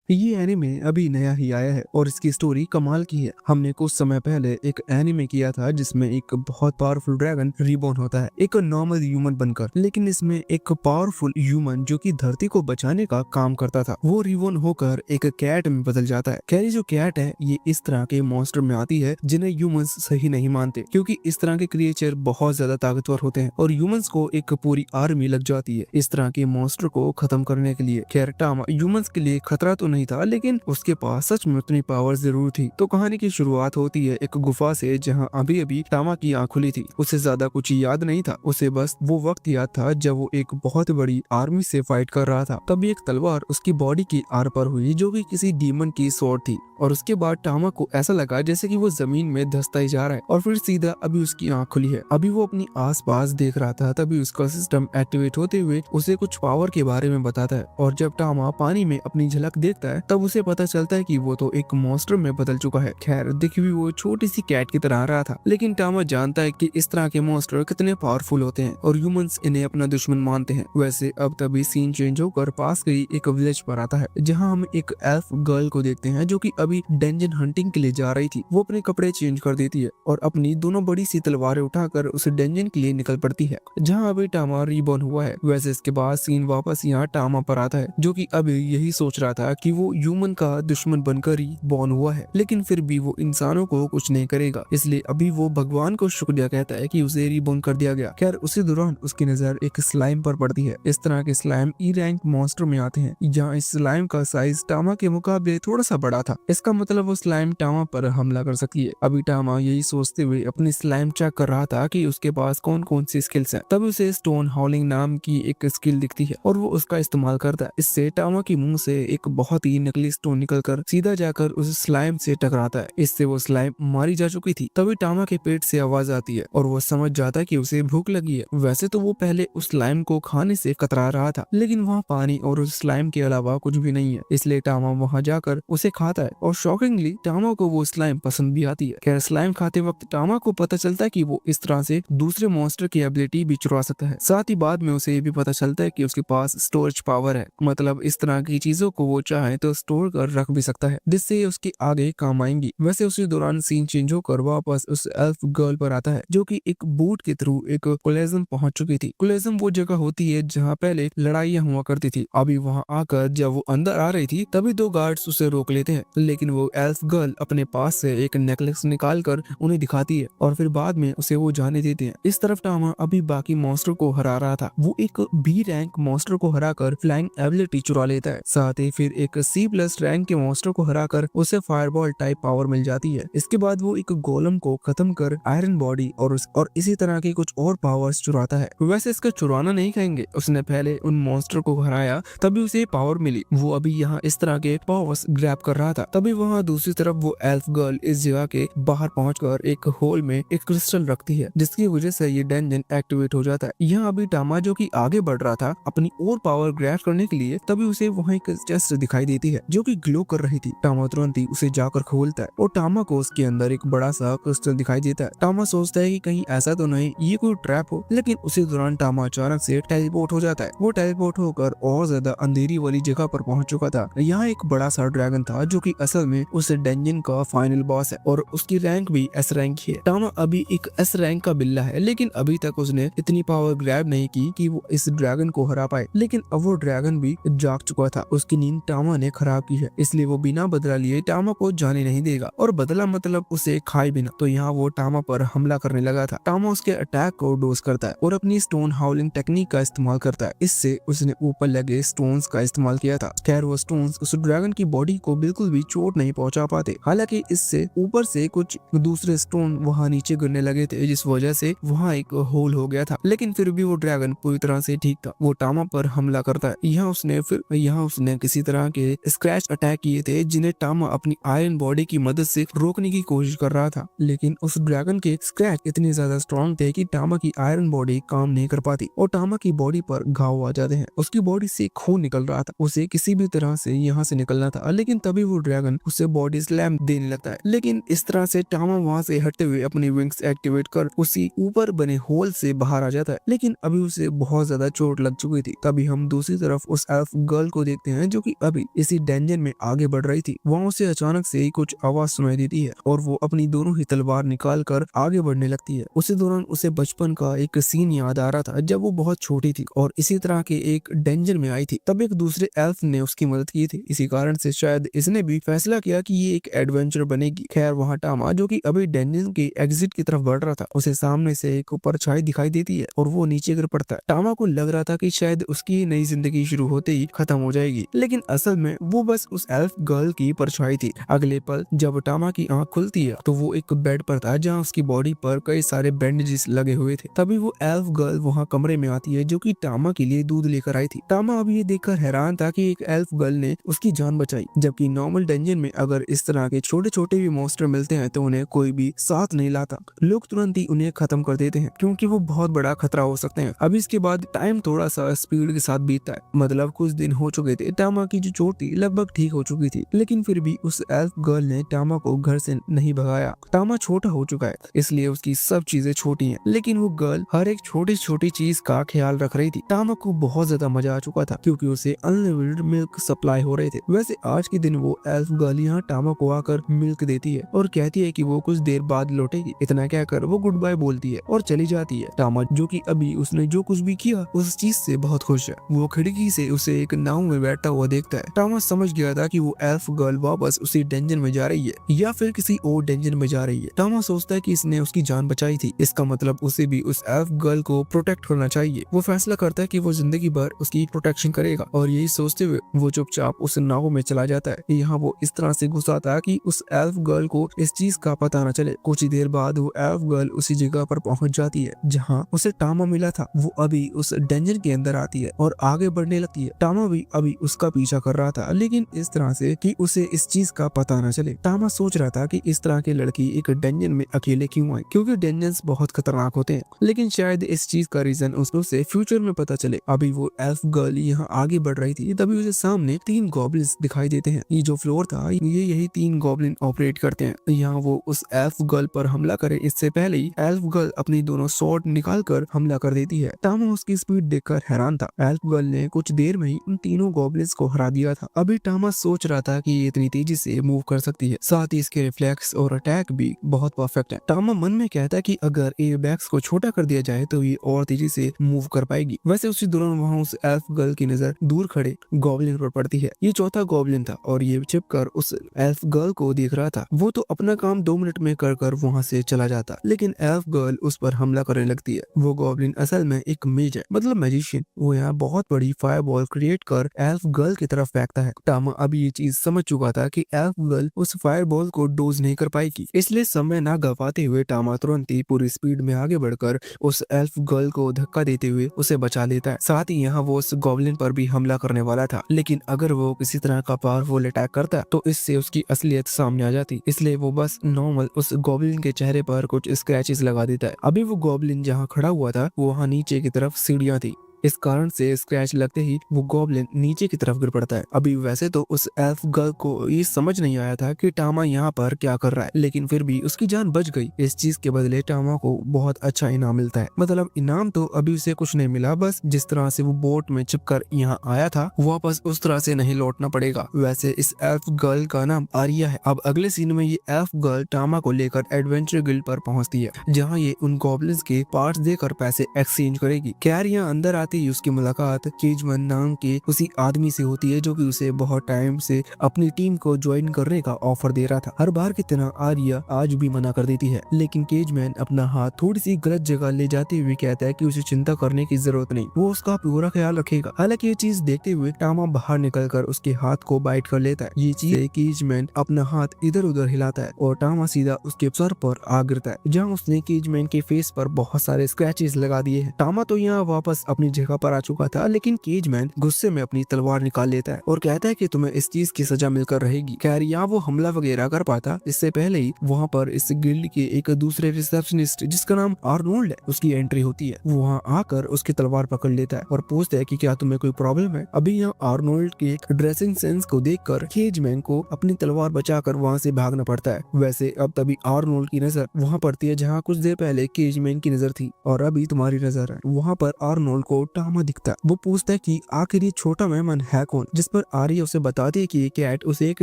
ये एनिमे अभी नया ही आया है और इसकी स्टोरी कमाल की है। हमने कुछ समय पहले एक एनिमे किया था जिसमें एक बहुत पावरफुल ड्रैगन रिबॉर्न होता है एक नॉर्मल ह्यूमन बनकर, लेकिन इसमें एक पावरफुल ह्यूमन जो कि धरती को बचाने का काम करता था वो रिबॉर्न होकर एक कैट में बदल जाता है। खैर जो कैट है ये इस तरह के मॉन्स्टर में आती है जिन्हें ह्यूमंस सही नहीं मानते, क्योंकि इस तरह के क्रिएचर बहुत ज्यादा ताकतवर होते हैं और ह्यूमंस को एक पूरी आर्मी लग जाती है इस तरह के मॉन्स्टर को खत्म करने के लिए। खैर टामा ह्यूमंस के लिए खतरा तो नहीं था, लेकिन उसके पास सच में उतनी पावर जरूर थी। तो कहानी की शुरुआत होती है एक गुफा से जहां अभी अभी टामा की आंख खुली थी। उसे ज्यादा कुछ याद नहीं था, उसे बस वो वक्त याद था जब वो एक बहुत बड़ी आर्मी से फाइट कर रहा था। तभी एक तलवार उसकी बॉडी की आर पर हुई जो कि किसी डीमन की स्वॉर्ड थी और उसके बाद टामा को ऐसा लगा जैसे कि वो जमीन में धंसता ही जा रहा है और फिर सीधा अभी उसकी आंख खुली है। अभी वो अपनी आसपास देख रहा था, तभी उसका सिस्टम एक्टिवेट होते हुए उसे कुछ पावर के बारे में बताता है और जब टामा पानी में अपनी झलक देखता है तब उसे पता चलता है कि वो तो एक मॉन्स्टर में बदल चुका है। खैर दिख भी वो छोटी सी कैट की तरह रहा था, लेकिन टामा जानता है कि इस तरह के मॉन्स्टर कितने पावरफुल होते हैं और ह्यूमंस इन्हें अपना दुश्मन मानते हैं। वैसे अब तभी सीन चेंज होकर पास गई एक विलेज पर आता है जहाँ हम एक एल्फ गर्ल को देखते हैं जो कि अभी डेंजन हंटिंग के लिए जा रही थी। वो अपने कपड़े चेंज कर देती है और अपनी दोनों बड़ी सी तलवारें उठाकर उस डेंजन के लिए निकल पड़ती है जहाँ अभी टामा रिबॉर्न हुआ है। वैसे इसके बाद सीन वापस यहाँ टामा पर आता है जो कि अभी यही सोच रहा था कि वो ह्यूमन का दुश्मन बनकर ही बॉर्न हुआ है, लेकिन फिर भी वो इंसानों को कुछ नहीं करेगा, इसलिए अभी वो भगवान को शुक्रिया कहता है कि उसे रिबॉर्न कर दिया गया। खैर उसी दौरान उसकी नजर एक स्लाइम पर पड़ती है। इस तरह के स्लाइम ई रैंक मॉन्स्टर में आते हैं जहाँ इस स्लाइम का साइज टामा के मुकाबले थोड़ा सा बड़ा था। इसका मतलब वो स्लाइम टामा पर हमला कर सकती है। अभी टामा यही सोचते हुए अपनी स्लाइम चेक कर रहा था कि उसके पास कौन कौन सी स्किल्स हैं। तभी उसे स्टोन हाउलिंग नाम की एक स्किल दिखती है और वो उसका इस्तेमाल करता है। इससे टामा के मुंह से एक बहुत ही नकली स्टोन निकलकर सीधा जाकर उस स्लाइम से टकराता है। इससे वो स्लाइम मारी जा चुकी थी। तभी टामा के पेट से आवाज आती है और वो समझ जाता है कि उसे भूख लगी है। वैसे तो वो पहले उस स्लाइम को खाने से कतरा रहा था, लेकिन वहाँ पानी और उस स्लाइम के अलावा कुछ भी नहीं है, इसलिए टामा वहाँ जाकर उसे खाता है और शॉकिंगली टामा को वो स्लाइम पसंद भी आती है। खैर स्लाइम खाते वक्त टामा को पता चलता है कि वो इस तरह से दूसरे मॉन्स्टर की एबिलिटी भी चुरा सकता है। साथ ही बाद में उसे ये भी पता चलता है कि उसके पास स्टोरेज पावर है, मतलब इस तरह की चीजों को वो चाहे तो स्टोर कर रख भी सकता है जिससे उसके आगे काम आएंगी। वैसे उसी दौरान सीन चेंज होकर वापस उस एल्फ गर्ल पर आता है जो कि एक बूट के थ्रू एक कोलेजम पहुंच चुकी थी। कोलेजम वो जगह होती है जहाँ पहले लड़ाइयाँ हुआ करती थी। अभी वहाँ आकर जब वो अंदर आ रही थी तभी दो गार्ड्स उसे रोक लेते हैं, लेकिन वो एल्फ गर्ल अपने पास से एक नेकलेस निकाल कर उन्हें दिखाती है और फिर बाद में उसे वो जाने देते हैं। इस तरफ टामा अभी बाकी मॉन्स्टर को हरा रहा था। वो एक बी रैंक मॉन्स्टर को हराकर फ्लाइंग एबिलिटी चुरा लेता है। साथ ही फिर एक सी प्लस रैंक के मॉन्स्टर को हराकर उसे फायरबॉल टाइप पावर मिल जाती है। इसके बाद वो एक गोलम को खत्म कर आयरन बॉडी और इसी तरह की कुछ और पावर्स चुराता है। वैसे इसका चुराना नहीं कहेंगे, उसने पहले उन मॉन्स्टर को हराया तभी उसे पावर मिली। वो अभी यहाँ इस तरह के पावर्स ग्रैब कर रहा था। तभी वहाँ दूसरी तरफ वो एल्फ गर्ल इस जगह के बाहर पहुंचकर एक होल में एक क्रिस्टल रखती है जिसकी वजह से ये डेंजन एक्टिवेट हो जाता है। यहाँ अभी टामा जो कि आगे बढ़ रहा था अपनी और पावर ग्रैब करने के लिए, तभी उसे वहाँ एक चेस्ट दिखाई देती है जो कि ग्लो कर रही थी। टामा तुरंत ही उसे जाकर खोलता है और टामा को उसके अंदर एक बड़ा सा क्रिस्टल दिखाई देता है। टामा सोचता है कि कहीं ऐसा तो नहीं ये कोई ट्रैप हो, लेकिन उसी दौरान टामा अचानक से टेलीपोर्ट हो जाता है। वो टेलीपोर्ट होकर और ज्यादा अंधेरी वाली जगह पर पहुंच चुका था। यहाँ एक बड़ा सा ड्रैगन था जो कि असल में उस डेंजन का फाइनल बॉस है और उसकी रैंक भी एस रैंक ही है। टामा अभी एक एस रैंक का बिल्ला है, लेकिन अभी तक उसने इतनी पावर ग्रैब नहीं की कि वो इस ड्रैगन को हरा पाए। लेकिन अब वो ड्रैगन भी जाग चुका था, उसकी नींद टामा ने खराब की है, इसलिए वो बिना बदला लिए टामा को जाने नहीं देगा और बदला मतलब उसे खाए बिना। तो यहाँ वो टामा पर हमला करने लगा था। टामा उसके अटैक को डोज करता है और अपनी स्टोन हाउलिंग टेक्निक का इस्तेमाल करता है। इससे उसने ऊपर लगे स्टोन्स का इस्तेमाल किया था। खैर वो स्टोन्स उस ड्रैगन की बॉडी को बिल्कुल भी चोट नहीं पहुंचा पाते। हालांकि इससे ऊपर से कुछ दूसरे स्टोन वहां नीचे गिरने लगे थे जिस वजह से वहां एक होल हो गया था, लेकिन फिर भी वो ड्रैगन पूरी तरह से ठीक था। वो टामा पर हमला करता है। यहाँ उसने किसी तरह के स्क्रैच अटैक किए थे जिन्हें टामा अपनी आयरन बॉडी की मदद से रोकने की कोशिश कर रहा था, लेकिन उस ड्रैगन के स्क्रैच इतने ज्यादा स्ट्रॉन्ग थे कि टामा की आयरन बॉडी काम नहीं कर पाती और टामा की बॉडी पर घाव आ जाते हैं। उसकी बॉडी से खून निकल रहा था, उसे किसी भी तरह से यहाँ से निकलना था, लेकिन तभी वो ड्रैगन उसे बॉडी स्लैम देने लगता है। लेकिन इस तरह से टामा वहाँ से हटते हुए अपनी विंग्स एक्टिवेट कर उसी ऊपर बने होल से बाहर आ जाता है, लेकिन अभी उसे बहुत ज्यादा चोट लग चुकी थी। तभी हम दूसरी तरफ उस एल्फ गर्ल को देखते हैं जो कि अभी इसी डेंजर में आगे बढ़ रही थी, वहाँ उसे अचानक से ही कुछ आवाज सुनाई देती है और वो अपनी दोनों ही तलवार निकाल कर आगे बढ़ने लगती है। उसी दौरान उसे बचपन का एक सीन याद आ रहा था जब वो बहुत छोटी थी और इसी तरह के एक डेंजर में आई थी। तब एक दूसरे एल्फ ने उसकी मदद की थी। इसी कारण से शायद इसने भी फैसला किया कि ये एक एडवेंचर बनेगी। खैर वहाँ टामा, जो कि अभी डेंजर के एग्जिट की तरफ बढ़ रहा था, उसे सामने से एक परछाई दिखाई देती है और वो नीचे गिर पड़ता है। टामा को लग रहा था कि शायद उसकी नई जिंदगी शुरू होते ही खत्म हो जाएगी, लेकिन असल में वो बस उस एल्फ गर्ल की परछाई थी। अगले पल जब टामा की आंख खुलती है तो वो एक बेड पर था जहाँ उसकी बॉडी पर कई सारे बैंडेजेस लगे हुए थे। तभी वो एल्फ गर्ल वहाँ कमरे में आती है जो कि टामा के लिए दूध लेकर आई थी। टामा अभी ये देखकर हैरान था कि एक एल्फ गर्ल ने उसकी जान बचाई, जबकि नॉर्मल डेंजर में अगर इस तरह के छोटे छोटे भी मॉन्स्टर मिलते हैं तो उन्हें कोई भी साथ नहीं लाता। लोग तुरंत ही उन्हें खत्म कर देते हैं क्योंकि वो बहुत बड़ा खतरा हो सकते हैं। अभी इसके बाद टाइम थोड़ा सा स्पीड के साथ बीतता है, मतलब कुछ दिन हो चुके थे। टामा की जो चोट थी लगभग ठीक हो चुकी थी, लेकिन फिर भी उस एल्फ गर्ल ने टामा को घर से नहीं भगाया। टामा छोटा हो चुका है इसलिए उसकी सब चीजें छोटी हैं, लेकिन वो गर्ल हर एक छोटी छोटी चीज का ख्याल रख रही थी। टामा को बहुत ज्यादा मजा आ चुका था क्योंकि उसे अनलिमिटेड मिल्क सप्लाई हो रहे थे। वैसे आज के दिन वो एल्फ गर्ल यहाँ टामा को आकर मिल्क देती है और कहती है कि वो कुछ देर बाद लौटेगी। इतना कहकर वो गुड बाय बोलती है और चली जाती है। टामा, जो कि अभी उसने जो कुछ भी किया उस चीज से बहुत खुश है, वो खिड़की से उसे एक नाव में बैठा हुआ देखता है। टामा समझ गया था कि वो एल्फ गर्ल वापस उसी डेंजर में जा रही है या फिर किसी और डेंजर में जा रही है। टामा सोचता है कि इसने उसकी जान बचाई थी, इसका मतलब उसे भी उस एल्फ गर्ल को प्रोटेक्ट करना चाहिए। वो फैसला करता है कि वो जिंदगी भर उसकी प्रोटेक्शन करेगा और यही सोचते हुए वो चुपचाप उस नाव में चला जाता है। यहाँ वो इस तरह से घुसा था कि उस एल्फ गर्ल को इस चीज का पता न चले। कुछ ही देर बाद वो एल्फ गर्ल उसी जगह पर पहुंच जाती है जहाँ उसे टामा मिला था। वो अभी उस डेंजर के अंदर आती है और आगे बढ़ने लगती है। टामा भी अभी उसका पीछा कर रहा था, लेकिन इस तरह से कि उसे इस चीज का पता न चले। टामा सोच रहा था कि इस तरह की लड़की एक डेंजर में अकेले क्यों आई, क्योंकि डेंजर्स बहुत खतरनाक होते हैं, लेकिन शायद इस चीज का रीजन उसे फ्यूचर में पता चले। अभी वो एल्फ गर्ल यहाँ आगे बढ़ रही थी, तभी उसे सामने 3 गॉब्लिन्स दिखाई देते हैं। ये जो फ्लोर था ये यही 3 गॉब्लिन ऑपरेट करते हैं। यहाँ वो उस एल्फ गर्ल पर हमला करे इससे पहले ही एल्फ गर्ल अपनी दोनों स्वॉर्ड निकाल कर हमला कर देती है। टामा उसकी स्पीड देखकर हैरान था। एल्फ गर्ल ने कुछ देर में ही उन तीनों गॉब्लिन्स को हरा दिया था। अभी टामा सोच रहा था कि ये इतनी तेजी से मूव कर सकती है, साथ ही इसके रिफ्लेक्स और अटैक भी बहुत परफेक्ट है। टामा मन में कहता है कि अगर एयरबैग्स को छोटा कर दिया जाए तो ये और तेजी से मूव कर पाएगी। वैसे उसी दौरान वहाँ उस एल्फ गर्ल की नजर दूर खड़े गॉब्लिन पर पड़ती है। ये चौथा गॉब्लिन था और ये छिपकर उस एल्फ गर्ल को देख रहा था। वो तो अपना काम 2 मिनट में कर वहाँ से चला जाता, लेकिन एल्फ गर्ल उस पर हमला करने लगती है। वो गॉब्लिन असल में एक मेज है, मतलब मैजिशियन। वो यहाँ बहुत बड़ी फायरबॉल क्रिएट कर एल्फ गर्ल की तरफ फेंकता है। टामा अभी ये चीज समझ चुका था कि एल्फ गर्ल उस फायरबॉल को डोज नहीं कर पाएगी, इसलिए समय ना गवाते हुए टामा तुरंत ही पूरी स्पीड में आगे बढ़कर उस एल्फ गर्ल को धक्का देते हुए उसे बचा लेता है। साथ ही यहाँ वो उस गॉब्लिन पर भी हमला करने वाला था, लेकिन अगर वो किसी तरह का पावरफुल अटैक करता तो इससे उसकी असलियत सामने आ जाती, इसलिए वो बस नॉर्मल उस गॉब्लिन के चेहरे पर कुछ स्क्रैचेस लगा देता है। अभी वो गॉब्लिन जहाँ खड़ा हुआ था वो वहाँ नीचे की तरफ सीढ़ियाँ थी, इस कारण से स्क्रैच लगते ही वो गॉब्लिन नीचे की तरफ गिर पड़ता है। अभी वैसे तो उस एल्फ गर्ल को ये समझ नहीं आया था कि टामा यहाँ पर क्या कर रहा है, लेकिन फिर भी उसकी जान बच गई। इस चीज के बदले टामा को बहुत अच्छा इनाम मिलता है। मतलब इनाम तो अभी उसे कुछ नहीं मिला, बस जिस तरह से वो बोट में चिपकर यहाँ आया था वापस उस तरह से नहीं लौटना पड़ेगा। वैसे इस एल्फ गर्ल का नाम आर्या है। अब अगले सीन में ये एल्फ गर्ल टामा को लेकर एडवेंचर गिल्ड पर पहुंचती है, जहाँ ये उन गॉब्लिन्स के पार्ट्स देकर पैसे एक्सचेंज करेगी। खैर यहाँ अंदर आते ही उसकी मुलाकात केजमैन नाम के उसी आदमी से होती है जो कि उसे बहुत टाइम से अपनी टीम को ज्वाइन करने का ऑफर दे रहा था। हर बार की तरह आर्या आज भी मना कर देती है, लेकिन केजमैन अपना हाथ थोड़ी सी गलत जगह ले जाते हुए कहता है कि उसे चिंता करने की जरूरत नहीं, वो उसका पूरा ख्याल रखेगा। हालांकि ये चीज देखते हुए टामा बाहर निकलकर उसके हाथ को बाइट कर लेता है। ये चीज केजमैन अपना हाथ इधर उधर हिलाता है और टामा सीधा उसके सर पर आ गिरता है, जहाँ उसने केजमैन के फेस पर बहुत सारे स्क्रैचेस लगा दिए हैं। टामा तो यहाँ वापस अपनी जगह पर आ चुका था, लेकिन केजमैन गुस्से में अपनी तलवार निकाल लेता है और कहता है कि तुम्हें इस चीज की सजा मिलकर रहेगी। खैर यहाँ वो हमला वगैरह कर पाता इससे पहले ही वहाँ पर इस गिल्ड के एक दूसरे रिसेप्शनिस्ट जिसका नाम आर्नोल्ड है उसकी एंट्री होती है। वो वहाँ आकर उसकी तलवार पकड़ लेता है और पूछता है कि क्या तुम्हें कोई प्रॉब्लम है। अभी यहाँ आर्नोल्ड के ड्रेसिंग सेंस को देखकर केजमैन को अपनी तलवार बचाकर वहाँ से भागना पड़ता है। वैसे अब तभी आर्नोल्ड की नजर वहाँ पड़ती है जहाँ कुछ देर पहले केजमैन की नजर थी और अभी तुम्हारी नजर है। वहाँ पर आर्नोल्ड को टामा दिखता है। वो पूछता है कि आखिर ये छोटा मेहमान है कौन, जिस पर आर्या उसे बताती है कि ये कैट उसे एक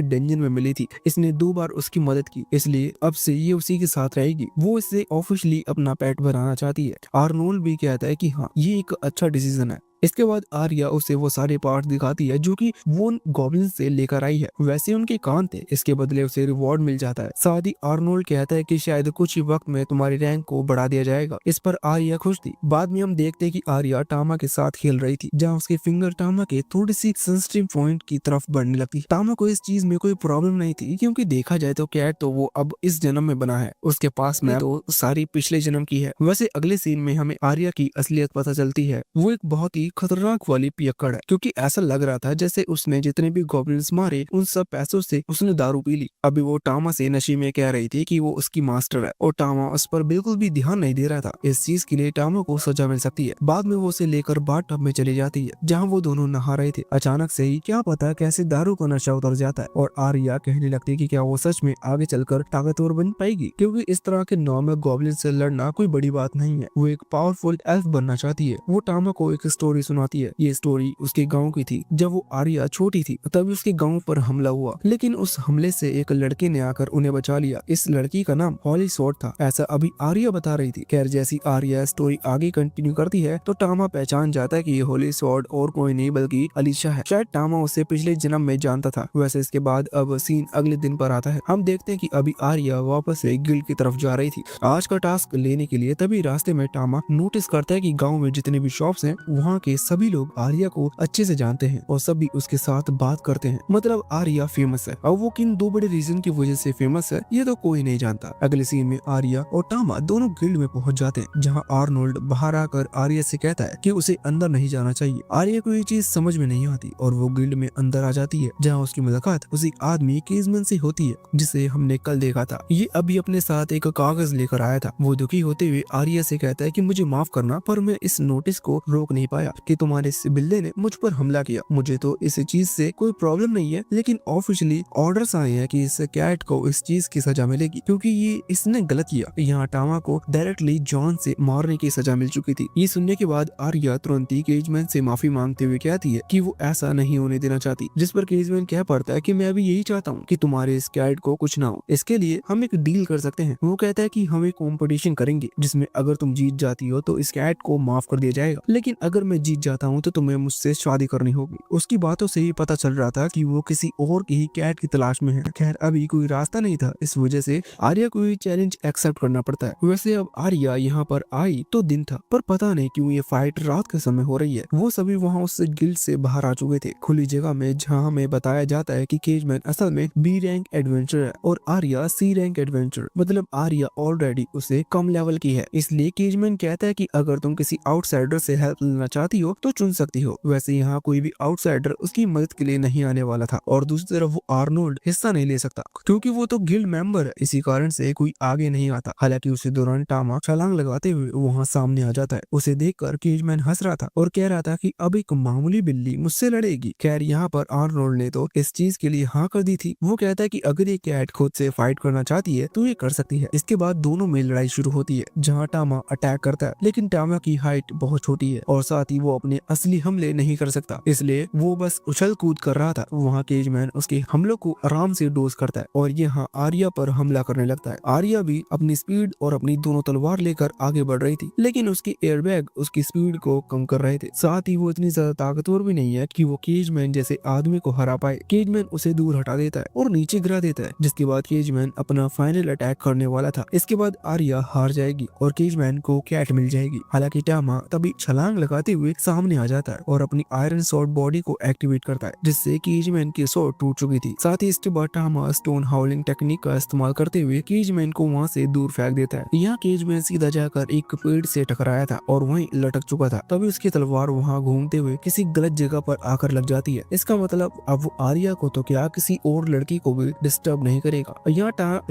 डेंजर में मिली थी, इसने 2 बार उसकी मदद की, इसलिए अब से ये उसी के साथ रहेगी। वो इसे ऑफिशियली अपना पेट बनाना चाहती है। आर्नोल्ड भी कहता है कि हाँ, ये एक अच्छा डिसीजन है। इसके बाद आर्या उसे वो सारे पार्ट दिखाती है जो कि वो गॉब्लिन से लेकर आई है। वैसे उनके कान थे, इसके बदले उसे रिवॉर्ड मिल जाता है। साथ ही आर्नोल्ड कहता है कि शायद कुछ ही वक्त में तुम्हारी रैंक को बढ़ा दिया जाएगा। इस पर आर्या खुश थी। बाद में हम देखते हैं कि आर्या टामा के साथ खेल रही थी, जहाँ उसके फिंगर टामा के थोड़ी सी सेंसिटिव पॉइंट की तरफ बढ़ने लगती। टामा को इस चीज में कोई प्रॉब्लम नहीं थी, क्योंकि देखा जाए तो कैट तो वो अब इस जन्म में बना है, उसके पास में तो सारी पिछले जन्म की है। वैसे अगले सीन में हमें आर्या की असलियत पता चलती है। वो एक बहुत ही खतरनाक वाली पियक्कड़ है, क्योंकि ऐसा लग रहा था जैसे उसने जितने भी गॉब्लिन्स मारे उन सब पैसों से उसने दारू पी ली। अभी वो टामा से नशे में कह रही थी कि वो उसकी मास्टर है, और टामा उस पर बिल्कुल भी ध्यान नहीं दे रहा था। इस चीज के लिए टामा को सजा मिल सकती है। बाद में वो उसे लेकर बाथ टब में चली जाती है, जहाँ वो दोनों नहा रहे थे। अचानक से ही क्या पता कैसे दारू का नशा उतर जाता है, और आर्या कहने लगती है कि क्या वो सच में आगे चलकर ताकतवर बन पाएगी, क्योंकि इस तरह के नॉर्मल गॉब्लिन से लड़ना कोई बड़ी बात नहीं है। वो एक पावरफुल एल्फ बनना चाहती है। वो टामा को एक स्टोरी सुनाती है। ये स्टोरी उसके गांव की थी। जब वो आर्या छोटी थी तभी उसके गांव पर हमला हुआ, लेकिन उस हमले से एक लड़के ने आकर उन्हें बचा लिया। इस लड़की का नाम हॉली स्वॉर्ड था, ऐसा अभी आर्या बता रही थी। खैर, जैसी आर्या स्टोरी आगे कंटिन्यू करती है तो टामा पहचान जाता है कि ये हॉली स्वॉर्ड और कोई नहीं बल्कि अलीशा है। शायद टामा उसे पिछले जन्म में जानता था। वैसे इसके बाद अब सीन अगले दिन पर आता है। हम देखते हैं कि अभी आर्या वापस से गिल्ड की तरफ जा रही थी आज का टास्क लेने के लिए। तभी रास्ते में टामा नोटिस करता है कि गाँव में जितने भी शॉप्स हैं वहाँ के सभी लोग आर्या को अच्छे से जानते हैं और सभी उसके साथ बात करते हैं। मतलब आर्या फेमस है। अब वो किन 2 बड़े रीजन की वजह से फेमस है ये तो कोई नहीं जानता। अगले सीन में आर्या और टामा दोनों गिल्ड में पहुंच जाते हैं, जहां आर्नोल्ड बाहर आकर आर्या से कहता है कि उसे अंदर नहीं जाना चाहिए। आर्या को ये चीज समझ में नहीं आती और वो गिल्ड में अंदर आ जाती है, जहाँ उसकी मुलाकात उसी आदमी केजमैन से होती है जिसे हमने कल देखा था। ये अभी अपने साथ एक कागज लेकर आया था। वो दुखी होते हुए आर्या से कहता है कि मुझे माफ करना, पर मैं इस नोटिस को रोक नहीं पाया कि तुम्हारे इस बिल्ले ने मुझ पर हमला किया। मुझे तो इस चीज से कोई प्रॉब्लम नहीं है, लेकिन ऑफिशियली ऑर्डर्स आए हैं कि इस कैट को इस चीज की सजा मिलेगी, क्योंकि ये इसने गलत किया। यहाँ टामा को डायरेक्टली जॉन से मारने की सजा मिल चुकी थी। ये सुनने के बाद आर्या तुरंत ही केजमैन से माफी मांगते हुए कहती है कि वो ऐसा नहीं होने देना चाहती, जिस पर केजमैन कह पड़ता है कि मैं भी यही चाहता हूँ कि तुम्हारे इस कैट को कुछ ना हो। इसके लिए हम एक डील कर सकते हैं। वो कहता है कि हम एक कॉम्पिटिशन करेंगे, जिसमें अगर तुम जीत जाती हो तो इस कैट को माफ कर दिया जाएगा, लेकिन अगर मैं जीत जाता हूँ तो तुम्हें मुझसे शादी करनी होगी। उसकी बातों से ही पता चल रहा था कि वो किसी और की ही कैट की तलाश में है। खैर, अभी कोई रास्ता नहीं था, इस वजह से आर्या को ये चैलेंज एक्सेप्ट करना पड़ता है। वैसे अब आर्या यहाँ पर आई तो दिन था, पर पता नहीं क्यों ये फाइट रात के समय हो रही है। वो सभी वहाँ उस गिल्ड से बाहर आ चुके थे, खुली जगह में, जहाँ हमें बताया जाता है कि केजमैन असल में बी रैंक एडवेंचर है और आर्या सी रैंक एडवेंचर। मतलब आर्या ऑलरेडी उसे कम लेवल की है, इसलिए केजमैन कहता है कि अगर तुम किसी आउटसाइडर से हेल्प लेना चाहती हो तो चुन सकती हो। वैसे यहाँ कोई भी आउटसाइडर उसकी मदद के लिए नहीं आने वाला था, और दूसरी तरफ वो आर्नोल्ड हिस्सा नहीं ले सकता क्योंकि वो तो गिल्ड मेंबर है। इसी कारण से कोई आगे नहीं आता। हालांकि उसी दौरान टामा छलांग लगाते हुए वहाँ सामने आ जाता है। उसे देखकर केजमैन हंस रहा था और कह रहा था कि अब एक मामूली बिल्ली मुझसे लड़ेगी। खैर, यहाँ पर आर्नोल्ड ने तो इस चीज के लिए हाँ कर दी थी। वो कहता है कि अगर ये कैट खुद से फाइट करना चाहती है तो ये कर सकती है। इसके बाद दोनों में लड़ाई शुरू होती है, जहाँ टामा अटैक करता है, लेकिन टामा की हाइट बहुत छोटी है और साथ ही वो अपने असली हमले नहीं कर सकता, इसलिए वो बस उछल कूद कर रहा था। वहाँ केजमैन उसके हमलों को आराम से डोज करता है और यहाँ आर्या पर हमला करने लगता है। आर्या भी अपनी स्पीड और अपनी दोनों तलवार लेकर आगे बढ़ रही थी, लेकिन उसके एयरबैग उसकी स्पीड को कम कर रहे थे। साथ ही वो इतनी ज्यादा ताकतवर भी नहीं है कि वो केजमैन जैसे आदमी को हरा पाए। केजमैन उसे दूर हटा देता है और नीचे गिरा देता है, जिसके बाद केजमैन अपना फाइनल अटैक करने वाला था। इसके बाद आर्या हार जाएगी और केजमैन को कैट मिल जाएगी। हालांकि टामा तभी छलांग लगाते हुए सामने आ जाता है और अपनी आयरन स्वॉर्ड बॉडी को एक्टिवेट करता है, जिससे केजमैन की स्वॉर्ड टूट चुकी थी। साथ ही इसके बाद टामा स्टोन हाउलिंग टेक्निक का इस्तेमाल करते हुए केजमैन को वहाँ से दूर फेंक देता है। यहाँ केजमैन सीधा जाकर एक पेड़ से टकराया था और वहीं लटक चुका था। तभी उसकी तलवार वहाँ घूमते हुए किसी गलत जगह पर आकर लग जाती है। इसका मतलब अब वो आर्या को तो क्या, किसी और लड़की को भी डिस्टर्ब नहीं करेगा।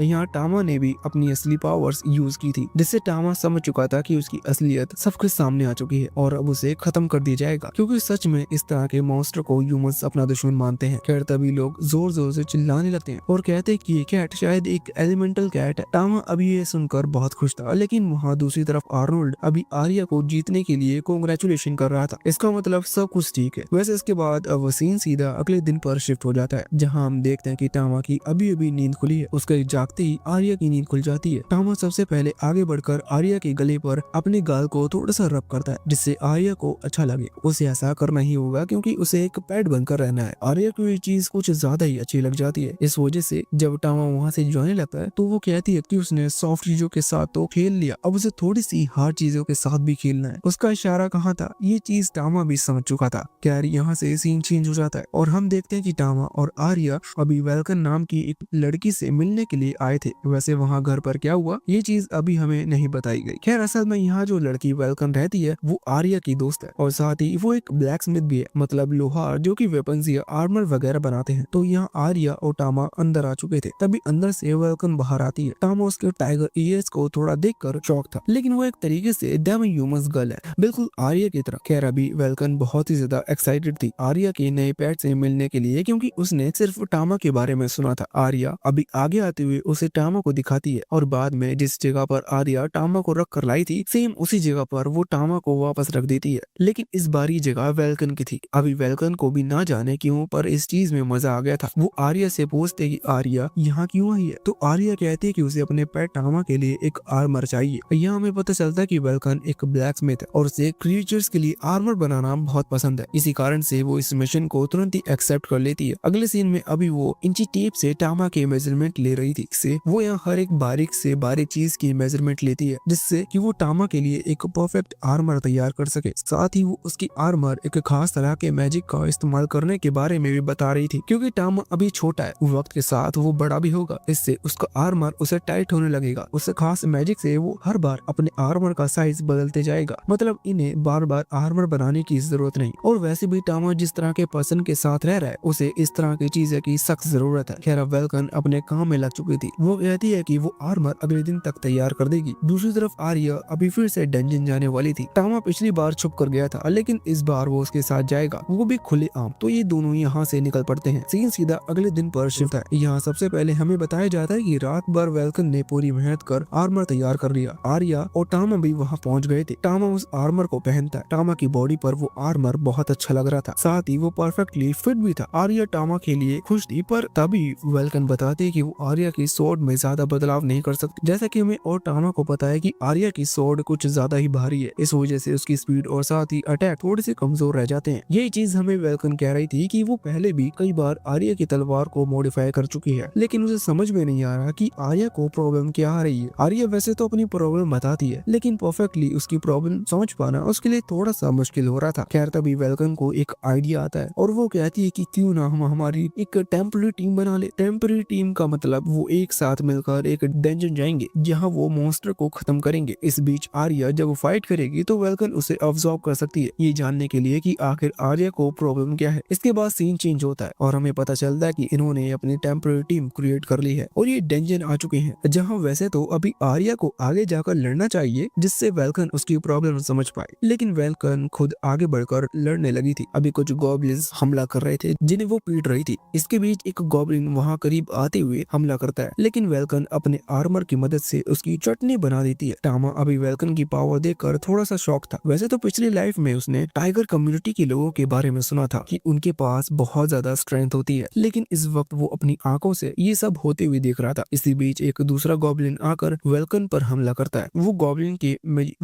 यहाँ टामा ने भी अपनी असली पावर्स यूज की थी, जिससे टामा समझ चुका था कि उसकी असलियत सबके सामने आ चुकी है और अब उसे खत्म खत्म कर दिया जाएगा, क्योंकि सच में इस तरह के मॉन्स्टर को ह्यूमंस अपना दुश्मन मानते हैं। खैर तभी लोग जोर जोर से चिल्लाने लगते हैं और कहते हैं कि ये कैट शायद एक एलिमेंटल कैट है। टामा अभी ये सुनकर बहुत खुश था, लेकिन वहाँ दूसरी तरफ आर्नोल्ड अभी आर्या को जीतने के लिए कांग्रेचुलेशन कर रहा था। इसका मतलब सब कुछ ठीक है। वैसे इसके बाद अब सीन सीधा अगले दिन पर शिफ्ट हो जाता है, जहाँ हम देखते हैं कि टामा की अभी अभी नींद खुली है। उसके जागते ही आर्या की नींद खुल जाती है। टामा सबसे पहले आगे बढ़कर आर्या के गले पर अपने गाल को थोड़ा सा रब करता है, जिससे आर्या को अच्छा लगे। उसे ऐसा करना ही होगा क्योंकि उसे एक पेट बनकर रहना है। आर्या को ये चीज कुछ ज्यादा ही अच्छी लग जाती है। इस वजह से जब टामा वहाँ से जाने लगता है तो वो कहती है कि उसने सॉफ्ट चीजों के साथ तो खेल लिया, अब उसे थोड़ी सी हार्ड चीजों के साथ भी खेलना है। उसका इशारा कहाँ था, ये चीज टामा भी समझ चुका था। खैर यहाँ से सीन चेंज हो जाता है और हम देखते हैं कि टामा और आर्या अभी वेल्कन नाम की एक लड़की से मिलने के लिए आए थे। वैसे वहाँ घर पर क्या हुआ ये चीज अभी हमें नहीं बताई गई। खैर असल में यहाँ जो लड़की वेल्कन रहती है वो आर्या की दोस्त है और साथ ही वो एक ब्लैक स्मिथ भी है, मतलब लोहार जो कि वेपन्स या आर्मर वगैरह बनाते हैं। तो यहाँ आर्या और टामा अंदर आ चुके थे। तभी अंदर से वेल्कन बाहर आती है। टामा उसके टाइगर ईयर्स को थोड़ा देखकर शॉक था, लेकिन वो एक तरीके से डेम ह्यूमंस गर्ल है, बिल्कुल आर्या की तरह। खैर अभी वेल्कन बहुत ही ज्यादा एक्साइटेड थी आर्या के नए पेट से मिलने के लिए, क्योंकि उसने सिर्फ टामा के बारे में सुना था। आर्या अभी आगे आते हुए उसे टामा को दिखाती है और बाद में जिस जगह पर आर्या टामा को रख कर लाई थी सेम उसी जगह पर वो टामा को वापस रख देती है, लेकिन इस बार ये जगह वेल्कन की थी। अभी वेल्कन को भी ना जाने क्यों पर इस चीज में मजा आ गया था। वो आर्या से पूछते कि आर्या यहाँ क्यों आई है, तो आर्या कहती है कि उसे अपने पेट टामा के लिए एक आर्मर चाहिए। यहाँ हमें पता चलता है कि वेल्कन एक ब्लैक स्मिथ है और उसे क्रिएचर्स के लिए आर्मर बनाना बहुत पसंद है। इसी कारण से वो इस मिशन को तुरंत ही एक्सेप्ट कर लेती है। अगले सीन में अभी वो इंची टेप से टामा के मेजरमेंट ले रही थी। इससे वो यहाँ हर एक बारीक से बारीक चीज की मेजरमेंट लेती है, जिससे कि वो टामा के लिए एक परफेक्ट आर्मर तैयार कर सके। साथ ही वो उसकी आर्मर एक खास तरह के मैजिक का इस्तेमाल करने के बारे में भी बता रही थी, क्योंकि टामा अभी छोटा है, वक्त के साथ वो बड़ा भी होगा। इससे उसका आर्मर उसे टाइट होने लगेगा। उस खास मैजिक से वो हर बार अपने आर्मर का साइज बदलते जाएगा, मतलब इन्हें बार बार आर्मर बनाने की जरूरत नहीं। और वैसे भी टामा जिस तरह के पर्सन के साथ रह रहा है उसे इस तरह की चीजें की सख्त जरूरत है। खैर वेल्कन अपने काम में लग चुकी थी। वो कहती है कि वो आर्मर अगले दिन तक तैयार कर देगी। दूसरी तरफ आर्या अभी फिर से डंजन जाने वाली थी। टामा पिछली बार छुप कर गया था, लेकिन इस बार वो उसके साथ जाएगा, वो भी खुले आम। तो ये दोनों यहाँ से निकल पड़ते हैं। सीन सीधा अगले दिन पर शिफ्ट है। यहाँ सबसे पहले हमें बताया जाता है कि रात भर वेल्कन ने पूरी मेहनत कर आर्मर तैयार कर लिया। आर्या और टामा भी वहाँ पहुँच गए थे। टामा उस आर्मर को पहनता है। टामा की बॉडी पर वो आर्मर बहुत अच्छा लग रहा था, साथ ही वो परफेक्टली फिट भी था। आर्या टामा के लिए खुश थी, पर तभी वेल्कन बताते कि वो आर्या की स्वॉर्ड में ज्यादा बदलाव नहीं कर सकती। जैसा कि हमें और टामा को पता है कि आर्या की स्वॉर्ड कुछ ज्यादा ही भारी है, इस वजह से उसकी स्पीड और साथ ही अटैक थोड़े से कमजोर रह जाते हैं। यही चीज हमें वेल्कन कह रही थी कि वो पहले भी कई बार आर्या की तलवार को मॉडिफाई कर चुकी है, लेकिन उसे समझ में नहीं आ रहा कि आर्या को प्रॉब्लम क्या आ रही है। आर्या वैसे तो अपनी प्रॉब्लम बताती है, लेकिन परफेक्टली उसकी प्रॉब्लम समझ पाना उसके लिए थोड़ा सा मुश्किल हो रहा था। खैर तभी वेल्कन को एक आइडिया आता है और वो कहती है कि क्यों ना हम हमारी एक टेम्पररी टीम बना ले। टेम्पररी टीम का मतलब वो एक साथ मिलकर एक डंजन जाएंगे जहाँ वो मॉन्स्टर को खत्म करेंगे। इस बीच आर्या जब वो फाइट करेगी तो वेल्कन उसे ऑब्जर्व कर सकती है, ये जानने के लिए कि आखिर आर्या को प्रॉब्लम क्या है। इसके बाद सीन चेंज होता है और हमें पता चलता है कि इन्होंने अपनी टेम्पररी टीम क्रिएट कर ली है और ये डंजन आ चुके हैं, जहाँ वैसे तो अभी आर्या को आगे जाकर लड़ना चाहिए जिससे वेल्कन उसकी प्रॉब्लम समझ पाए, लेकिन वेल्कन खुद आगे बढ़कर लड़ने लगी थी। अभी कुछ गॉब्लिन्स हमला कर रहे थे जिन्हें वो पीट रही थी। इसके बीच एक गॉब्लिन वहाँ करीब आते हुए हमला करता है, लेकिन वेल्कन अपने आर्मर की मदद से उसकी चटनी बना देती है। टामा अभी वेल्कन की पावर देखकर थोड़ा सा शॉक था। वैसे तो पिछली लाइफ में उसने टाइगर कम्युनिटी के लोगों के बारे में सुना था कि उनके पास बहुत ज्यादा स्ट्रेंथ होती है, लेकिन इस वक्त वो अपनी आंखों से ये सब होते हुए देख रहा था। इसी बीच एक दूसरा गॉब्लिन आकर वेल्कन पर हमला करता है। वो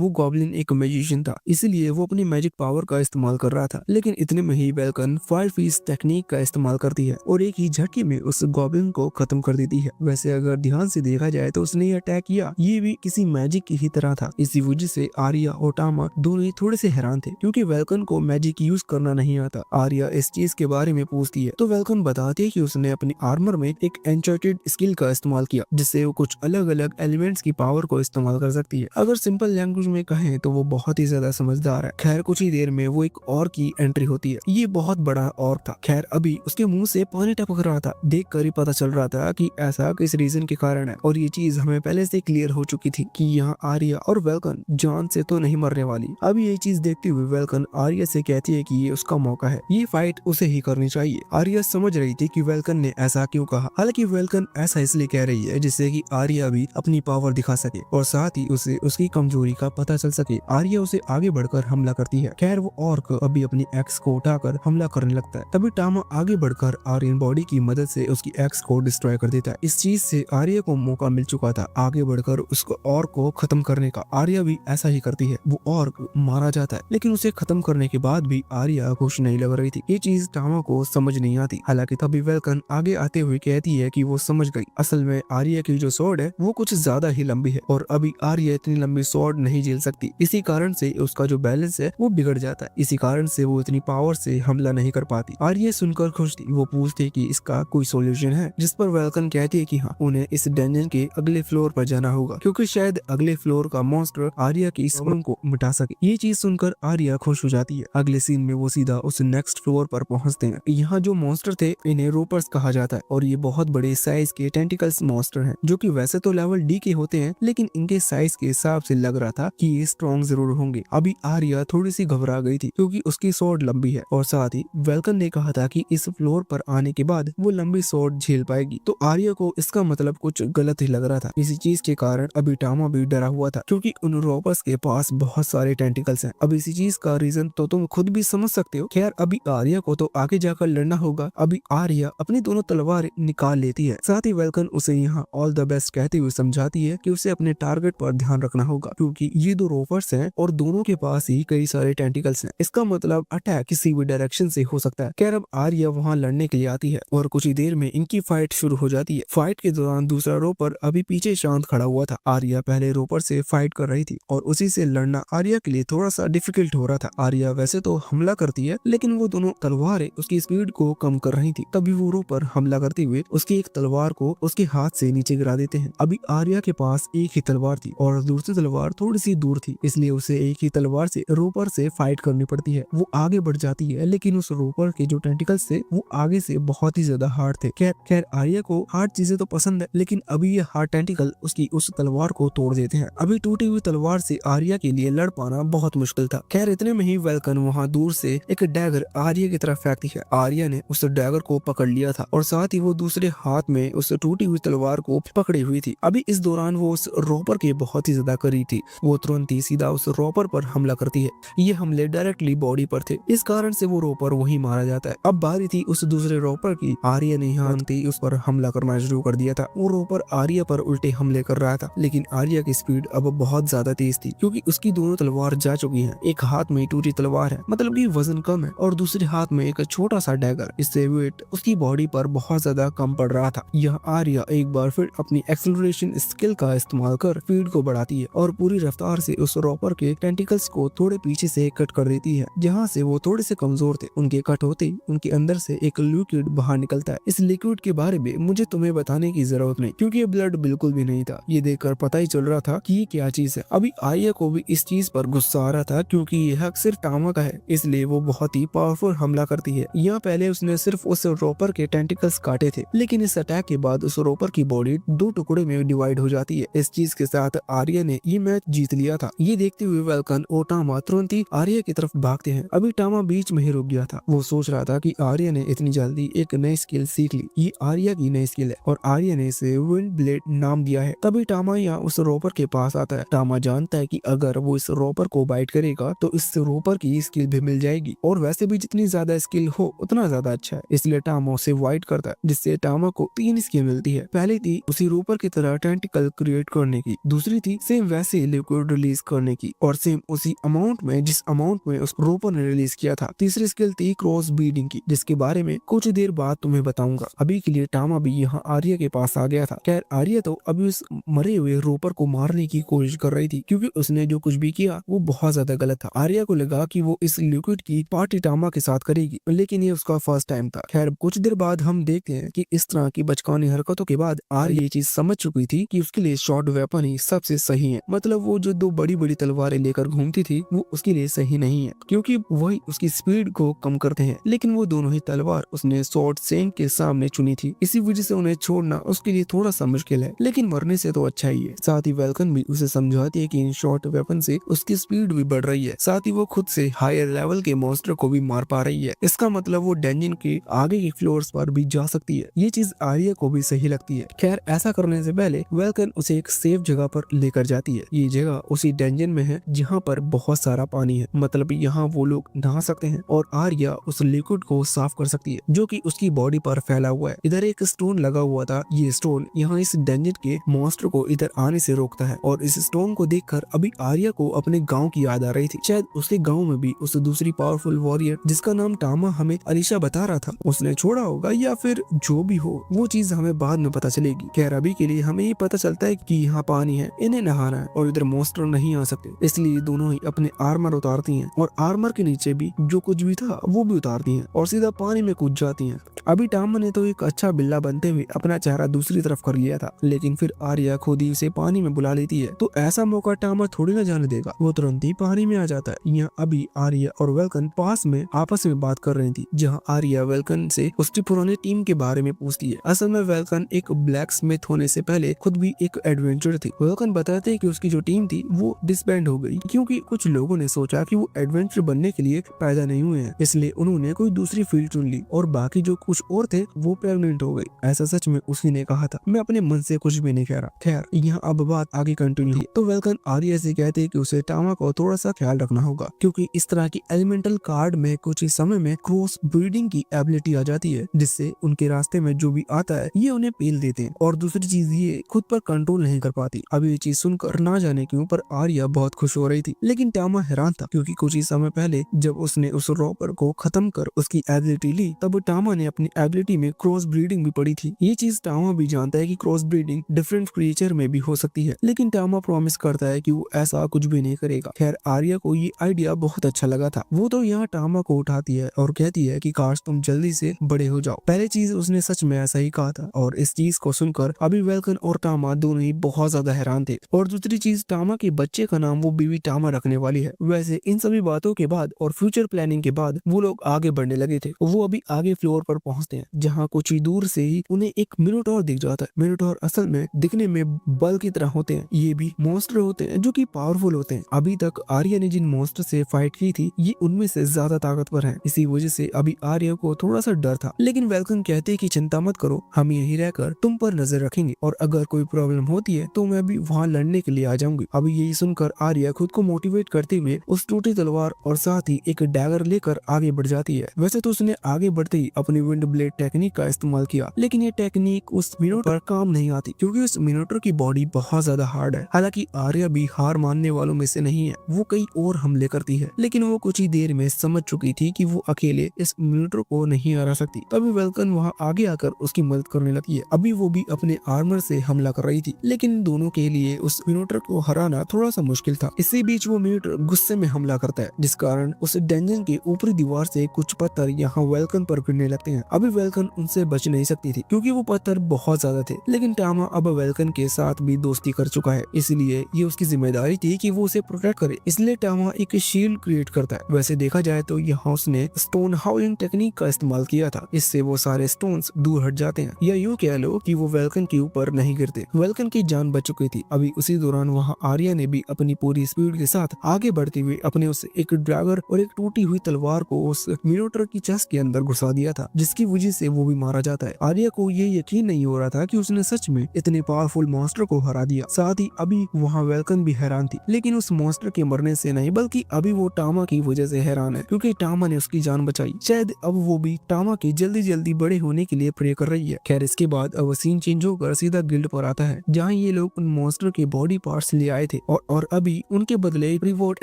गॉब्लिन एक मैजिशियन था, इसलिए वो अपनी मैजिक पावर का इस्तेमाल कर रहा था, लेकिन इतने में ही वेल्कन फायर फीस टेक्निक का इस्तेमाल करती है और एक ही झटके में उस गॉब्लिन को खत्म कर देती है। वैसे अगर ध्यान से देखा जाए तो उसने अटैक किया ये भी किसी मैजिक की ही तरह था। इसी वजह से आर्या और टामा दोनों ही थोड़े से हैरान थे, क्योंकि वेल्कन को मैजिक यूज करना नहीं आता। आर्या इस चीज के बारे में पूछती है तो वेल्कन बताती है कि उसने अपनी आर्मर में एक एन्चेंटेड स्किल का इस्तेमाल किया, जिससे वो कुछ अलग अलग एलिमेंट्स की पावर को इस्तेमाल कर सकती है। अगर सिंपल लैंग्वेज में कहें तो वो बहुत ही ज्यादा समझदार है। खैर कुछ ही देर में वो एक और की एंट्री होती है। ये बहुत बड़ा और था। खैर अभी उसके मुंह से पानी टपक रहा था। देख कर ही पता चल रहा था कि ऐसा किस रीजन के कारण है, और ये चीज हमें पहले से क्लियर हो चुकी थी कि यहाँ आर्या और वेल्कन जान से तो नहीं मरने वाली। अभी ये चीज देखते हुए वेल्कन आर्या से कहती है कि ये उसका मौका है, ये फाइट उसे ही करनी चाहिए। आर्या समझ रही थी कि वेल्कन ने ऐसा क्यों कहा, हालांकि वेल्कन ऐसा इसलिए कह रही है जिससे कि आर्या भी अपनी पावर दिखा सके और साथ ही उसे उसकी कमजोरी का पता चल सके। आर्या उसे आगे बढ़कर हमला करती है। खैर वो ऑर्क अभी अपनी एक्स को उठाकर हमला करने लगता है, तभी टामा आगे बढ़कर आर्यन बॉडी की मदद से उसकी एक्स को डिस्ट्रॉय कर देता है। इस चीज से आर्या को मौका मिल चुका था आगे बढ़कर उसको ऑर्क को खत्म करने का। आर्या भी ऐसा ही करती है, वो ऑर्क मारा जाता है, लेकिन उसे खत्म करने के बाद भी आर्या खुश नहीं लग रही थी। ये चीज टामा को समझ नहीं आती। हालांकि तभी वेल्कन आगे आते हुए कहती है कि वो समझ गई, असल में आर्या की जो स्वॉर्ड है वो कुछ ज्यादा ही लंबी है और अभी आर्या इतनी लंबी स्वॉर्ड नहीं झेल सकती। इसी कारण से उसका जो बैलेंस है वो बिगड़ जाता है, इसी कारण से वो इतनी पावर से हमला नहीं कर पाती। आर्या सुनकर खुश थी, वो पूछती कि इसका कोई सोल्यूशन है, जिस पर वेल्कन कहती है कि हाँ, उन्हें इस डंजन के अगले फ्लोर पर जाना होगा क्योंकि शायद अगले फ्लोर का मॉन्स्टर आर्या की इस प्रॉब्लम को मिटा सके। ये चीज सुनकर आर्या खुश हो जाती है। अगले सीन में वो सीधा उस नेक्स्ट फ्लोर पर पहुंचते हैं। यहाँ जो मॉन्स्टर थे इन्हें रोपर्स कहा जाता है और ये बहुत बड़े साइज के टेंटिकल्स मॉन्स्टर हैं, जो कि वैसे तो लेवल डी के होते हैं, लेकिन इनके साइज के हिसाब से लग रहा था कि ये स्ट्रॉन्ग जरूर होंगे। अभी आर्या थोड़ी सी घबरा गई थी क्योंकि उसकी स्वॉर्ड लंबी है और साथ ही वेल्कन ने कहा था कि इस फ्लोर पर आने के बाद वो लंबी स्वॉर्ड झेल पाएगी, तो आर्या को इसका मतलब कुछ गलत ही लग रहा था। इसी चीज के कारण अभी टामा भी डरा हुआ था क्योंकि उन रोपर्स के पास बहुत सारे टेंटिकल्स हैं। अब इसी चीज का रीजन तो तुम खुद भी समझ सकते हो। खैर अभी आर्या को तो आगे जाकर लड़ना होगा। अभी आर्या अपनी दोनों तलवार निकाल लेती है। साथ ही वेल्कन उसे यहाँ ऑल द बेस्ट कहते हुए समझाती है कि उसे अपने टारगेट पर ध्यान रखना होगा क्योंकि ये दो रोपर्स हैं और दोनों के पास ही कई सारे टेंटिकल्स हैं। इसका मतलब अटैक किसी भी डायरेक्शन से हो सकता है। खैर अब आर्या वहाँ लड़ने के लिए आती है और कुछ ही देर में इनकी फाइट शुरू हो जाती है। फाइट के दौरान दूसरा रोपर अभी पीछे शांत खड़ा हुआ था। आर्या पहले रोपर से फाइट कर रही थी और उसी से लड़ना आर्या के लिए थोड़ा सा डिफिकल्ट हो रहा था। आर्या वैसे तो हमला करती है, लेकिन वो दोनों तलवारें उसकी स्पीड को कम कर रही थी। तभी वो रोपर हमला करते हुए उसकी एक तलवार को उसके हाथ से नीचे गिरा देते हैं। अभी आर्या के पास एक ही तलवार थी और दूसरी तलवार थोड़ी सी दूर थी, इसलिए उसे एक ही तलवार से रोपर से फाइट करनी पड़ती है। वो आगे बढ़ जाती है, लेकिन उस रोपर के जो टेंटिकल्स थे वो आगे से बहुत ही ज्यादा हार्ड थे। खैर आर्या को हार्ड चीजें तो पसंद है, लेकिन अभी ये हार्ड टेंटिकल उसकी उस तलवार को तोड़ देते हैं। अभी टूटी हुई तलवार से आर्या के लिए लड़ पाना बहुत मुश्किल था। खैर इतने में ही वेल्कन वहाँ दूर से एक डैगर आर्या की तरफ फेंकती है। आर्या ने उस डैगर को पकड़ लिया था और साथ ही वो दूसरे हाथ में उस टूटी हुई तलवार को पकड़ी हुई थी। अभी इस दौरान वो उस रोपर के बहुत ही ज्यादा करीब थी। वो तुरंत ही सीधा उस रोपर पर हमला करती है। ये हमले डायरेक्टली बॉडी पर थे, इस कारण से वो रोपर वहीं मारा जाता है। अब बारी थी उस दूसरे रोपर की। आर्या ने यहाँ उस पर हमला करना शुरू कर दिया था। वो रोपर आर्या पर उल्टे हमले कर रहा था, लेकिन आर्या की स्पीड अब बहुत ज्यादा तेज थी क्योंकि उसकी दोनों तलवार जा चुकी हैं। एक हाथ में टूटी तलवार है, मतलब कि वजन कम है, और दूसरे हाथ में एक छोटा सा डैगर, इससे वेट उसकी बॉडी पर बहुत ज्यादा कम पड़ रहा था। यह आर्या एक बार फिर अपनी एक्सेलरेशन स्किल का इस्तेमाल कर स्पीड को बढ़ाती है और पूरी रफ्तार से उस रोपर के टेंटिकल्स को थोड़े पीछे से कट कर देती है। जहाँ से वो थोड़े से कमजोर थे, उनके कट होते ही उनके अंदर से एक लिक्विड बाहर निकलता है। इस लिक्विड के बारे में मुझे तुम्हें बताने की जरूरत नहीं क्योंकि ये ब्लड बिल्कुल भी नहीं था। ये देखकर पता ही चल रहा था कि ये क्या चीज है। अभी आर्या को भी इस चीज पर गुस्सा आ रहा था क्योंकि ये हक सिर्फ टामा का है, इसलिए वो बहुत ही पावरफुल हमला करती है। यहाँ पहले उसने सिर्फ उस रोपर के टेंटिकल्स काटे थे, लेकिन इस अटैक के बाद उस रोपर की बॉडी दो टुकड़े में डिवाइड हो जाती है। इस चीज के साथ आर्या ने ये मैच जीत लिया था। ये देखते हुए वेल्कन और टामा तुरंत ही आर्या की तरफ भागते हैं। अभी टामा बीच में ही रुक गया था। वो सोच रहा था कि आर्या ने इतनी जल्दी एक नई स्किल सीख ली, ये आर्या की नई स्किल है और आर्या ने इसे विंड ब्लेड नाम दिया है। तभी टामा यहाँ उस रोपर के पास आता है। टामा जानता है कि अगर वो इस रोपर को बाइट करेगा तो इस रोपर की स्किल भी मिल जाएगी, और वैसे भी जितनी ज्यादा स्किल हो उतना ज्यादा अच्छा है, इसलिए टामा उसे वाइट करता है, जिससे टामा को 3 स्किल मिलती है। पहली थी उसी रोपर की तरह टेंटिकल क्रिएट करने की, दूसरी थी सेम वैसे लिक्विड रिलीज करने की और सेम उसी अमाउंट में जिस अमाउंट में उस रोपर ने रिलीज किया था। तीसरी स्किल थी क्रॉस बीडिंग की, जिसके बारे में कुछ देर बाद तुम्हें बताऊंगा। अभी के लिए टामा भी यहाँ आर्या के पास आ गया था। खैर आर्या तो अभी उस मरे हुए रोपर को मारने की कोशिश कर रही थी क्योंकि उसने जो कुछ भी किया वो बहुत ज्यादा गलत था। आर्या को लगा कि वो इस लिक्विड की पार्टी टामा के साथ करेगी, लेकिन ये उसका फर्स्ट टाइम था। खैर कुछ देर बाद हम देखते हैं कि इस तरह की बचकानी हरकतों के बाद आर्या ये चीज समझ चुकी थी कि उसके लिए शॉर्ट वेपन ही सबसे सही है। मतलब वो जो 2 बड़ी बड़ी तलवारें लेकर घूमती थी वो उसके लिए सही नहीं है क्योंकि वही उसकी स्पीड को कम करते हैं, लेकिन वो दोनों ही तलवार उसने शॉर्ट सेंग के सामने चुनी थी। इसी वजह से उन्हें छोड़ना उसके लिए थोड़ा सा मुश्किल है, लेकिन मरने से तो अच्छा ही है। साथ ही वेल्कन भी उसे समझाती है कि इन शॉर्ट वेपन से उसकी स्पीड भी बढ़ रही रही है, साथ ही वो खुद से हायर लेवल के मॉन्स्टर को भी मार पा रही है। इसका मतलब वो डंजन के आगे के फ्लोर्स पर भी जा सकती है। ये चीज आर्या को भी सही लगती है। खैर ऐसा करने से पहले वेल्कन उसे एक सेफ जगह पर लेकर जाती है। ये जगह उसी डंजन में है जहाँ पर बहुत सारा पानी है, मतलब यहाँ वो लोग नहा सकते हैं और आर्या उस लिक्विड को साफ कर सकती है जो कि उसकी बॉडी पर फैला हुआ है। इधर एक स्टोन लगा हुआ था, ये स्टोन यहाँ इस डंजन के मॉन्स्टर को इधर आने से रोकता है और इस स्टोन को देखकर अभी आर्या को अपने गांव की याद आ रही थी। शायद उसके गांव में भी उस दूसरी पावरफुल वॉरियर जिसका नाम टामा हमें अलीशा बता रहा था उसने छोड़ा होगा, या फिर जो भी हो वो चीज हमें बाद में पता चलेगी। खैर अभी के लिए हमें ये पता चलता है कि यहाँ पानी है, इन्हें नहाना है और इधर मॉन्स्टर नहीं आ सकते, इसलिए दोनों ही अपने आर्मर उतारती हैं और आर्मर के नीचे भी जो कुछ भी था वो भी उतारती हैं और सीधा पानी में कूद जाती हैं। अभी टामा ने तो एक अच्छा बिल्ला बनते हुए अपना चेहरा दूसरी तरफ कर लिया था, लेकिन फिर आर्या खुद ही उसे पानी में बुला लेती है, तो ऐसा मौका टामा थोड़ी ना जाने देगा। वो तुरंत ही पानी में आ जाता है। यहाँ अभी आर्या और वेल्कन पास में आपस में बात कर रही थी, जहाँ आर्या वेल्कन से उसकी पुरानी टीम के बारे में पूछती है। असल में वेल्कन एक ब्लैक स्मिथ होने से पहले खुद भी एक एडवेंचर थी। वेल्कन बताते हैं कि उसकी जो टीम थी वो डिसबैंड हो गई क्योंकि कुछ लोगों ने सोचा कि वो एडवेंचर बनने के लिए पैदा नहीं हुए हैं, इसलिए उन्होंने कोई दूसरी फील्ड चुन ली और बाकी जो कुछ और थे वो प्रेग्नेंट हो गई। ऐसा सच में उसी ने कहा था, मैं अपने मन से कुछ भी नहीं कह रहा। खैर यहाँ अब बात आगे कंटिन्यू हुई तो वेल्कन आर्या से कहते हैं कि उसे टामा को थोड़ा सा ख्याल रखना होगा क्योंकि इस तरह की एलिमेंटल कार्ड में कुछ ही समय में क्रॉस ब्रीडिंग की एबिलिटी आ जाती है, जिससे उनके रास्ते में जो भी आता है ये उन्हें पेल देते हैं और दूसरी चीज ये खुद पर कंट्रोल नहीं कर पाती। अब ये चीज सुनकर ना जाने क्यों पर आर्या बहुत खुश हो रही थी, लेकिन टामा हैरान था क्योंकि कुछ ही समय पहले जब उसने उस रॉपर को खत्म कर उसकी एबिलिटी ली तब टामा ने अपनी एबिलिटी में क्रॉस ब्रीडिंग भी पड़ी थी। ये चीज टामा भी जानता है कि क्रॉस ब्रीडिंग डिफरेंट क्रिएचर में भी हो सकती है, लेकिन टामा प्रॉमिस करता है कि वो ऐसा कुछ भी नहीं करेगा। खैर आर्या को ये आइडिया बहुत अच्छा लगा था। वो तो यहाँ टामा को उठाती है और कहती है कि काश तुम जल्दी से बड़े हो जाओ। पहले चीज उसने सच में ऐसा ही कहा था और इस चीज को सुनकर अभी वेल्कन और टामा दोनों ही बहुत ज्यादा हैरान थे। और दूसरी चीज टामा के बच्चे का नाम वो बीवी टामा रखने वाली है। वैसे इन सभी बातों के बाद और फ्यूचर प्लानिंग के बाद वो लोग आगे बढ़ने लगे थे। वो अभी आगे फ्लोर पर पहुंचते हैं जहाँ कुछ ही दूर से ही उन्हें एक मिनोटॉर दिख जाता है। मिनोटॉर असल में दिखने में बल की तरह होते हैं, ये भी मॉन्स्टर होते हैं जो कि पावरफुल होते हैं। अभी तक आर्या ने जिन मॉन्स्टर से फाइट की थी ये उनमें से ज्यादा ताकतवर हैं, इसी वजह से अभी आर्या को थोड़ा सा डर था, लेकिन वेल्कन कहते हैं कि चिंता मत करो, हम यहीं रहकर तुम पर नजर रखेंगे और अगर कोई प्रॉब्लम होती है तो मैं भी वहाँ लड़ने के लिए आ जाऊंगी। अभी यही सुनकर आर्या खुद को मोटिवेट करते हुए उस टूटी तलवार और साथ ही एक डैगर लेकर आगे बढ़ जाती है। वैसे तो उसने आगे बढ़ते ही अपनी विंड ब्लेड टेक्निक का इस्तेमाल किया, लेकिन ये टेक्निक उस मिनोटॉर पर काम नहीं आती क्योंकि उस मिनोटॉर की बॉडी बहुत ज्यादा हार्ड है। हालांकि आर्या भी हार मानने वालों में से नहीं है, वो कई और हमले करती है, लेकिन वो कुछ ही देर में समझ चुकी थी कि वो अकेले इस मिनोटॉर को नहीं हरा सकती। तभी वेल्कन वहाँ आगे आकर उसकी मदद करने लगती है। अभी वो भी अपने आर्मर से हमला कर रही थी, लेकिन दोनों के लिए उस मिनोटॉर को हराना थोड़ा सा मुश्किल था। इसी बीच वो मिनोटॉर गुस्से में हमला करता है, जिस कारण उस डंजन की ऊपरी दीवार से कुछ पत्थर यहाँ वेल्कन पर गिरने लगते हैं। अभी वेल्कन उनसे बच नहीं सकती थी क्योंकि वो पत्थर बहुत ज्यादा थे, लेकिन टामा अब वेल्कन के साथ भी दोस्ती कर चुका है, इसलिए ये उसकी जिम्मेदारी थी कि वो उसे प्रोटेक्ट करे। इसलिए टामा एक शील्ड क्रिएट करता है। वैसे देखा जाए तो यहाँ उसने स्टोन हाउलिंग टेक्निक का इस्तेमाल किया था, इससे वो सारे स्टोन्स दूर हट जाते हैं, या यूँ कह लो कि वो वेल्कन के ऊपर नहीं गिरते। वेल्कन की जान बच चुकी थी। अभी उसी दौरान वहाँ आर्या ने भी अपनी पूरी स्पीड के साथ आगे बढ़ते हुए अपने उस एक ड्रैगर और एक टूटी हुई तलवार को उस मिनोटॉर की चेस्ट के अंदर घुसा दिया था, जिसकी वजह से वो भी मारा जाता है। आर्या को ये यकीन नहीं हो रहा था कि उसने सच में इतने पावरफुल मॉन्स्टर को हरा दिया। साथ ही अभी वहाँ वेल्कन भी हैरान थी, लेकिन उस मॉन्स्टर के मरने से नहीं बल्कि अभी वो टामा की वजह से हैरान है क्योंकि टामा ने उसकी जान बचाई। शायद अब वो भी टामा के जल्दी जल्दी बड़े होने के लिए प्रे कर रही है। खैर इसके बाद अब सीन चेंज होकर सीधा गिल्ड पर आता है, जहाँ ये लोग उन मॉन्स्टर के बॉडी पार्ट्स ले आए थे और अभी उनके बदले रिवॉर्ड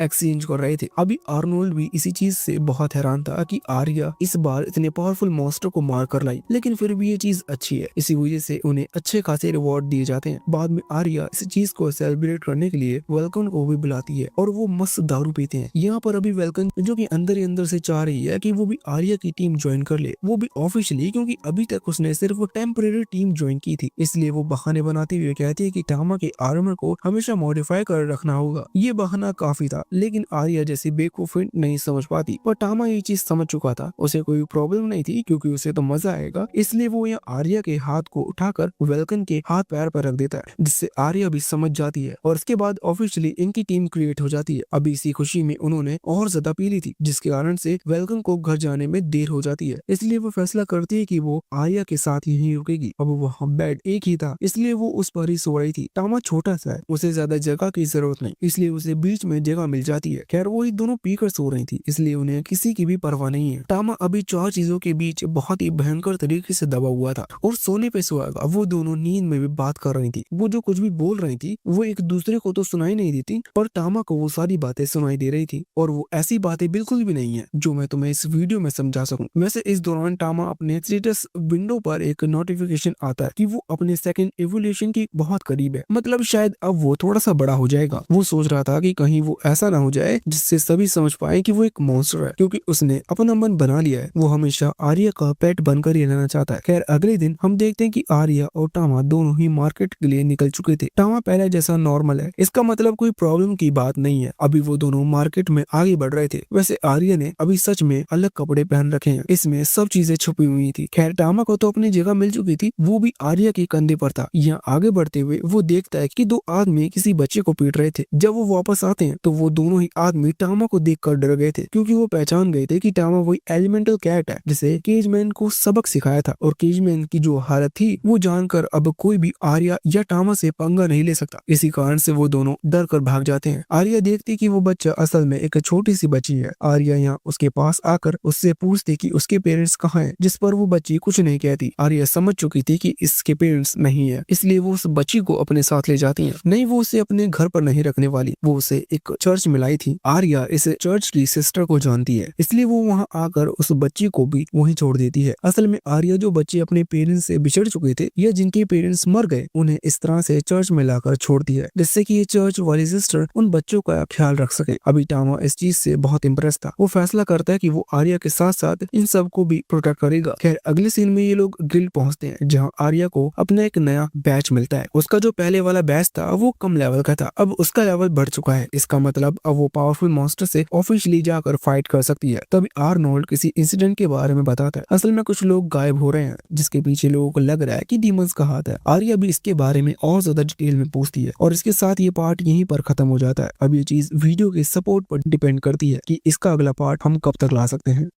एक्सचेंज कर रहे थे। अभी आर्नोल्ड भी इसी चीज से बहुत हैरान था कि आर्या इस बार इतने पावरफुल मॉन्स्टर को मार कर लाई, लेकिन फिर भी ये चीज अच्छी है, इसी वजह से उन्हें अच्छे खासे रिवॉर्ड दिए जाते हैं। बाद में आर्या इस चीज को सेलिब्रेट करने के लिए वेल्कन को भी बुलाती है और वो मस्त दारू पीते हैं। यहाँ पर अभी वेल्कन जो कि अंदर ही अंदर से चाह रही है कि वो भी आर्या की टीम ज्वाइन कर ले, वो भी ऑफिशियली, क्योंकि अभी तक उसने सिर्फ टेम्परेरी टीम ज्वाइन की थी। इसलिए वो बहाने बनाते हुए कहती है कि टामा के आर्मर को हमेशा मॉडिफाई कर रखना होगा। ये बहाना काफी था, लेकिन आर्या जैसी बेवकूफ नहीं समझ पाती, पर टामा ये चीज समझ चुका था। उसे कोई प्रॉब्लम नहीं थी क्योंकि उसे तो मजा आएगा, इसलिए वो यहाँ आर्या के हाथ को उठाकर वेल्कन के हाथ पैर पर रख देता है, जिससे आर्या भी समझ जाती है और इसके बाद ऑफिशियली इनकी टीम क्रिएट हो जाती है। अब अभी इसी खुशी में उन्होंने और ज्यादा पी ली थी, जिसके कारण से वेलकम को घर जाने में देर हो जाती है। इसलिए वो फैसला करती है कि वो आर्या के साथ यहीं रुकेगी। अब वहाँ बेड एक ही था, इसलिए वो उस पर ही सो रही थी। टामा छोटा सा है, उसे ज्यादा जगह की जरूरत नहीं, इसलिए उसे बीच में जगह मिल जाती है। खैर वो ही दोनों पीकर सो रही थी, इसलिए उन्हें किसी की भी परवाह नहीं है। टामा अभी 4 चीजों के बीच बहुत ही भयंकर तरीके से दबा हुआ था और सोने पे सोएगा। वो दोनों नींद में भी बात कर रही थी। वो जो कुछ भी बोल रही थी वो एक दूसरे को तो सुनाई नहीं देती, पर टामा को वो सारी बातें सुनाई दे रही थी, और वो ऐसी बातें बिल्कुल भी नहीं है जो मैं तुम्हें इस वीडियो में समझा सकूं। वैसे इस दौरान टामा अपने स्टेटस विंडो पर एक नोटिफिकेशन आता है कि वो अपने सेकंड एवोल्यूशन की बहुत करीब है, मतलब शायद अब वो थोड़ा सा बड़ा हो जाएगा। वो सोच रहा था कि कहीं वो ऐसा ना हो जाए जिससे सभी समझ पाए कि वो एक मॉन्स्टर है, क्योंकि उसने अपना मन बना लिया है। वो हमेशा आर्या का पेट बनकर ही रहना चाहता है। खैर अगले दिन हम देखते हैं कि आर्या और टामा दोनों ही मार्केट के लिए निकल चुके थे। टामा पहले जैसा नॉर्मल है, इसका मतलब कोई प्रॉब्लम की बात नहीं है। अभी वो दोनों मार्केट में आगे बढ़ रहे थे। वैसे आर्या ने अभी सच में अलग कपड़े पहन रखे हैं, इसमें सब चीजें छुपी हुई थी। खैर टामा को तो अपनी जगह मिल चुकी थी, वो भी आर्या के कंधे पर था। यहाँ आगे बढ़ते हुए वो देखता है कि 2 आदमी किसी बच्चे को पीट रहे थे। जब वो वापस आते हैं तो वो दोनों ही आदमी टामा को देखकर डर गए थे, क्योंकि वो पहचान गए थे कि टामा वही एलिमेंटल कैट है जिसे केजमैन को सबक सिखाया था, और केजमैन की जो हालत थी वो जानकर अब कोई भी आर्या या टामा से पंगा नहीं ले सकता। इसी कारण से वो दोनों डर कर भाग जाते हैं। आर्या देखती कि वो बच्चा असल में एक छोटी सी बच्ची है। आर्या यहाँ उसके पास आकर उससे पूछती कि उसके पेरेंट्स कहाँ हैं, जिस पर वो बच्ची कुछ नहीं कहती। आर्या समझ चुकी थी कि इसके पेरेंट्स नहीं है, इसलिए वो उस बच्ची को अपने साथ ले जाती है। नहीं, वो उसे अपने घर पर नहीं रखने वाली, वो उसे एक चर्च में लाई थी। आर्या इस चर्च की सिस्टर को जानती है, इसलिए वो वहाँ आकर उस बच्ची को भी वहीं छोड़ देती है। असल में आर्या जो बच्चे अपने पेरेंट्स से बिछड़ चुके थे या जिनके पेरेंट्स मर गए, उन्हें इस तरह से चर्च में लाकर छोड़ती है, जिससे कि ये चर्च वाली सिस्टर उन बच्चों का ख्याल रख सके। अभी टामा इस चीज से बहुत इम्प्रेस था। वो फैसला करता है कि वो आर्या के साथ साथ इन सब को भी प्रोटेक्ट करेगा। खैर अगले सीन में ये लोग गिल्ड पहुंचते हैं, जहाँ आर्या को अपना एक नया बैच मिलता है। उसका जो पहले वाला बैच था वो कम लेवल का था, अब उसका लेवल बढ़ चुका है। इसका मतलब अब वो पावरफुल मॉन्स्टर से ऑफिशियली जाकर फाइट कर सकती है। तभी आर्नोल्ड किसी इंसिडेंट के बारे में बताता है। असल में कुछ लोग गायब हो रहे हैं, जिसके पीछे लोगों को लग रहा है कि डीमंस का हाथ है। आर्या भी इसके बारे में और ज्यादा डिटेल में पूछती है, और इसके साथ ये पार्ट यहीं पर खत्म हो जाता है। अब ये चीज वीडियो के सपोर्ट पर डिपेंड करती है कि इसका अगला पार्ट हम कब तक ला सकते हैं।